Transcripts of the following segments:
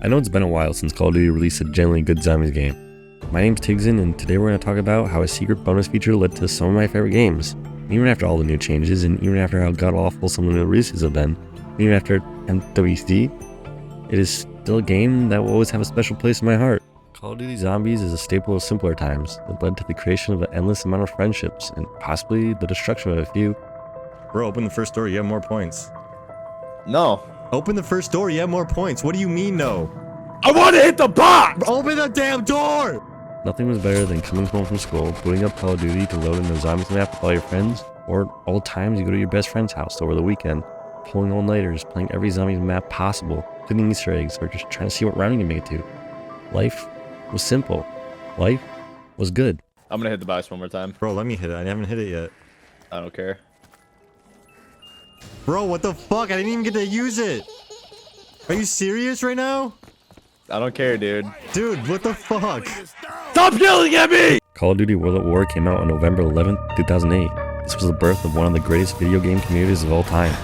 I know it's been a while since Call of Duty released a genuinely good zombies game. My name's Tiggzn, and today we're going to talk about how a secret bonus feature led to some of my favorite games. Even after all the new changes, and even after how god-awful some of the new releases have been, even after MWC, it is still a game that will always have a special place in my heart. Call of Duty Zombies is a staple of simpler times that led to the creation of an endless amount of friendships, and possibly the destruction of a few. Bro, open the first door, you have more points. No. Open the first door, you have more points. What do you mean no? I want to hit the box! Open the damn door! Nothing was better than coming home from school, booting up Call of Duty to load in the zombies map with all your friends, or all times you go to your best friend's house over the weekend, pulling all-nighters, playing every zombies map possible, cleaning Easter eggs, or just trying to see what round you can make it to. Life was simple. Life was good. I'm gonna hit the box one more time. Bro, let me hit it. I haven't hit it yet. I don't care. Bro, what the fuck? I didn't even get to use it. Are you serious right now? I don't care, dude. Dude, what the fuck? Stop yelling at me! Call of Duty World at War came out on November 11th, 2008. This was the birth of one of the greatest video game communities of all time.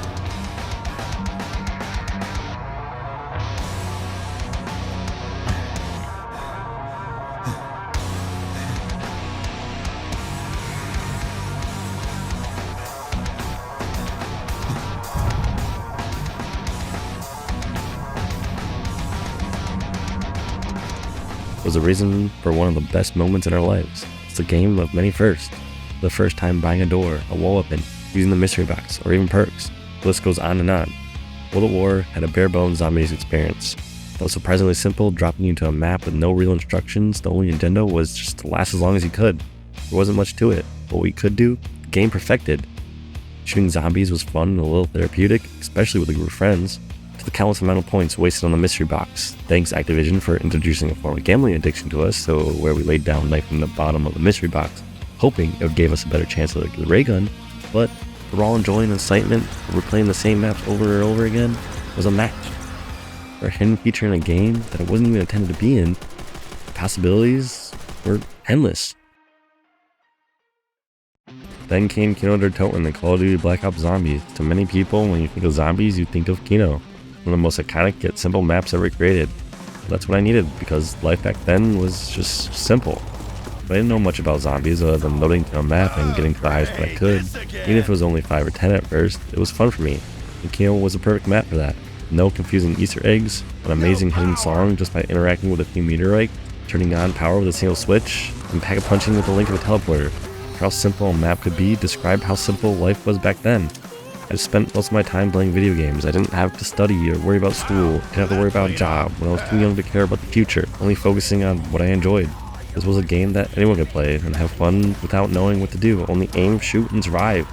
Was the reason for one of the best moments in our lives. It's a game of many firsts. The first time buying a door, a wall weapon, using the mystery box, or even perks. The list goes on and on. World at War had a bare bones zombies experience. That was surprisingly simple, dropping you into a map with no real instructions. The only agenda was just to last as long as you could. There wasn't much to it. What we could do, the game perfected. Shooting zombies was fun and a little therapeutic, especially with a group of friends. To the countless amount of points wasted on the mystery box. Thanks Activision for introducing a form of gambling addiction to us, so where we laid down knife in the bottom of the mystery box, hoping it would give us a better chance of the ray gun, but we're all enjoying the excitement of replaying the same maps over and over again was a match. For a hidden feature in a game that it wasn't even intended to be in, the possibilities were endless. Then came Kino der Toten and Call of Duty Black Ops Zombies. To many people, when you think of zombies, you think of Kino. One of the most iconic yet simple maps ever created. That's what I needed because life back then was just simple. But I didn't know much about zombies other than loading to a map and getting to the highest point I could. Even if it was only 5 or 10 at first, it was fun for me. And Kino was a perfect map for that. No confusing Easter eggs, an amazing hidden song just by interacting with a few meteorite, turning on power with a single switch, and pack-a-punching with the link of a teleporter. For how simple a map could be described how simple life was back then. I spent most of my time playing video games. I didn't have to study or worry about school. I didn't have to worry about a job when I was too young to care about the future, only focusing on what I enjoyed. This was a game that anyone could play and have fun without knowing what to do, only aim, shoot, and survive.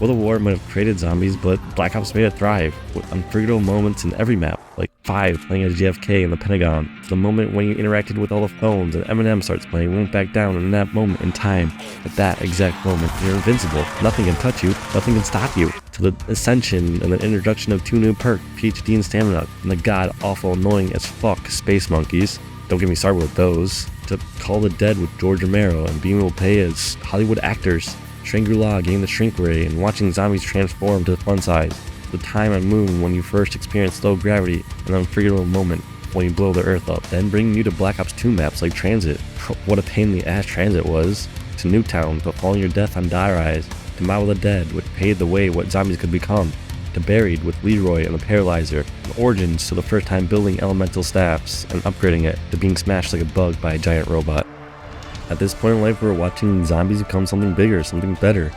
World at War might have created zombies, but Black Ops made it thrive, with unforgettable moments in every map, like 5 playing as JFK in the Pentagon, to the moment when you interacted with all the phones and Eminem starts playing, we went back down in that moment in time. At that exact moment, you're invincible. Nothing can touch you, nothing can stop you. To the ascension and the introduction of 2 new perks, PhD and Stamina, and the god-awful annoying as fuck Space Monkeys. Don't get me started with those. To Call the Dead with George Romero and being able to play as Hollywood actors. Shangri-La getting the shrink ray and watching zombies transform to the fun size. The time on Moon when you first experience low gravity, an unforgettable moment when you blow the earth up. Then bringing you to Black Ops 2 maps like Transit. What a pain in the ass Transit was. To Nuketown, to Falling Your Death on Die Rise. To Mound of the Dead, which paved the way what zombies could become. To Buried with Leroy and the Paralyzer. And Origins to the first time building elemental staffs and upgrading it to being smashed like a bug by a giant robot. At this point in life, we were watching zombies become something bigger, something better.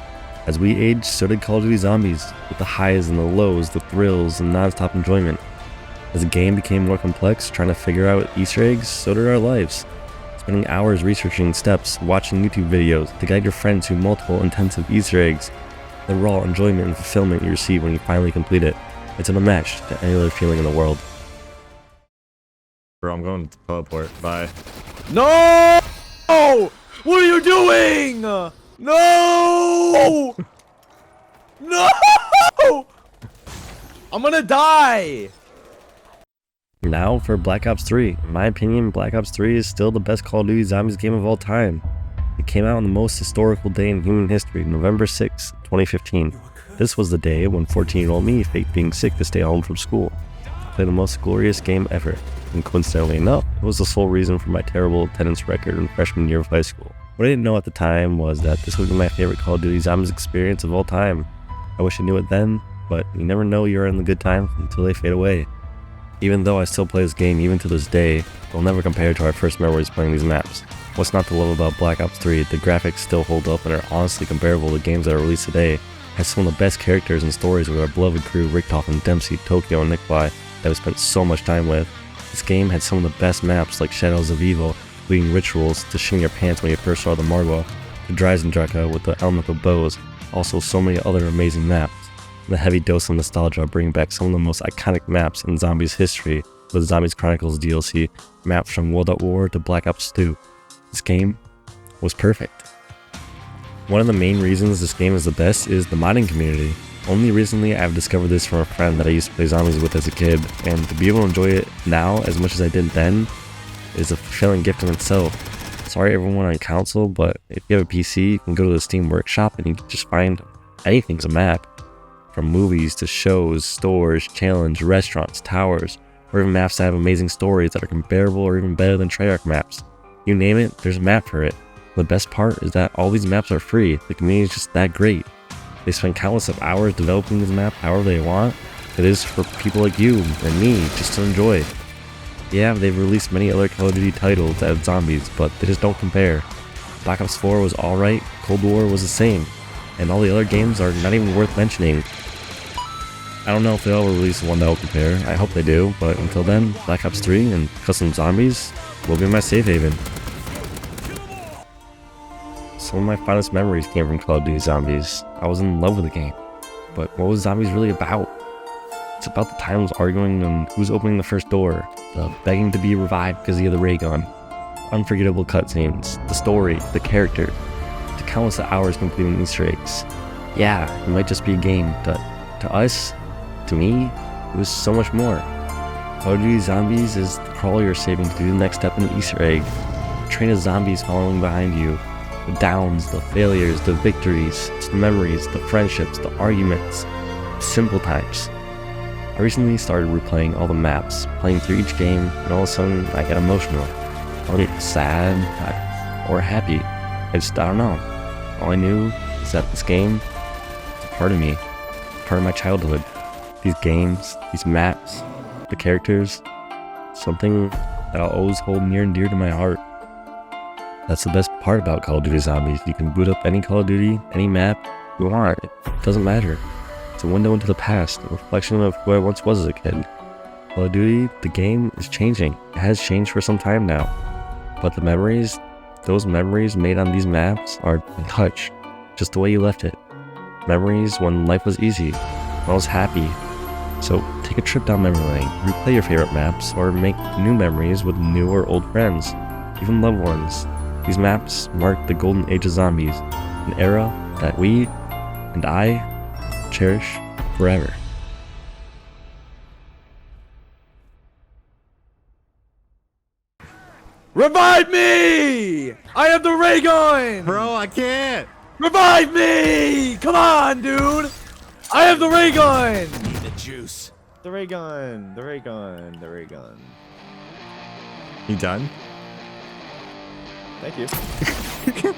As we aged, so did Call of Duty Zombies, with the highs and the lows, the thrills and non-stop enjoyment. As the game became more complex, trying to figure out Easter eggs, so did our lives. Spending hours researching steps, watching YouTube videos to guide your friends through multiple intensive Easter eggs. The raw enjoyment and fulfillment you receive when you finally complete it. It's unmatched to any other feeling in the world. Bro, I'm going to teleport. Bye. No! What are you doing? No! No! I'm gonna die! Now for Black Ops 3. In my opinion, Black Ops 3 is still the best Call of Duty Zombies game of all time. It came out on the most historical day in human history, November 6, 2015. This was the day when 14-year-old me faked being sick to stay home from school. To play the most glorious game ever. and coincidentally enough, it was the sole reason for my terrible attendance record in freshman year of high school. What I didn't know at the time was that this would be my favorite Call of Duty Zombies experience of all time. I wish I knew it then, but you never know you're in the good times until they fade away. Even though I still play this game even to this day, they'll never compare to our first memories playing these maps. What's not to love about Black Ops 3, the graphics still hold up and are honestly comparable to games that are released today. Has some of the best characters and stories with our beloved crew Richtofen and Dempsey, Tokyo, and Nikolai that we spent so much time with. This game had some of the best maps like Shadows of Evil, leading rituals to shitting your pants when you first saw the Margwa, to Dreisendrache with the elemental bows, also so many other amazing maps. The heavy dose of nostalgia bringing back some of the most iconic maps in Zombies history with Zombies Chronicles DLC, maps from World at War to Black Ops 2. This game was perfect. One of the main reasons this game is the best is the modding community. Only recently I've discovered this from a friend that I used to play Zombies with as a kid, and to be able to enjoy it now as much as I did then is a fulfilling gift in itself. Sorry everyone on console, but if you have a PC, you can go to the Steam Workshop and you can just find anything's a map. From movies to shows, stores, challenge, restaurants, towers, or even maps that have amazing stories that are comparable or even better than Treyarch maps. You name it, there's a map for it. The best part is that all these maps are free. The community is just that great. They spend countless of hours developing this map however they want. It is for people like you and me just to enjoy. Yeah, they've released many other Call of Duty titles that have zombies, but they just don't compare. Black Ops 4 was alright, Cold War was the same, and all the other games are not even worth mentioning. I don't know if they'll release one that will compare, I hope they do, but until then, Black Ops 3 and Custom Zombies will be my safe haven. Some of my fondest memories came from Call of Duty Zombies. I was in love with the game, but what was Zombies really about? It's about the times arguing on who's opening the first door, the begging to be revived because you have the ray gun, unforgettable cutscenes, the story, the character, the countless hours completing Easter eggs. Yeah, it might just be a game, but to us, to me, it was so much more. Call of Duty Zombies is the crawler you're saving to do the next step in the Easter egg, a train of zombies following behind you, the downs, the failures, the victories, the memories, the friendships, the arguments, the simple times. I recently started replaying all the maps, playing through each game, and all of a sudden I got emotional. I don't get sad or happy. I don't know. All I knew is that this game is a part of me, part of my childhood. These games, these maps, the characters, something that I'll always hold near and dear to my heart. That's the best part about Call of Duty Zombies. You can boot up any Call of Duty, any map you want. It doesn't matter. It's a window into the past, a reflection of who I once was as a kid. Call of Duty, the game, is changing. It has changed for some time now. But the memories, those memories made on these maps are untouched, just the way you left it. Memories when life was easy, when I was happy. So take a trip down memory lane, replay your favorite maps, or make new memories with new or old friends, even loved ones. These maps mark the golden age of zombies, an era that we, and I, cherish forever. Revive me! I have the ray gun! Bro, I can't. Revive me! Come on, dude! I have the ray gun! Need the juice. The ray gun, the ray gun, the ray gun. You done? Thank you.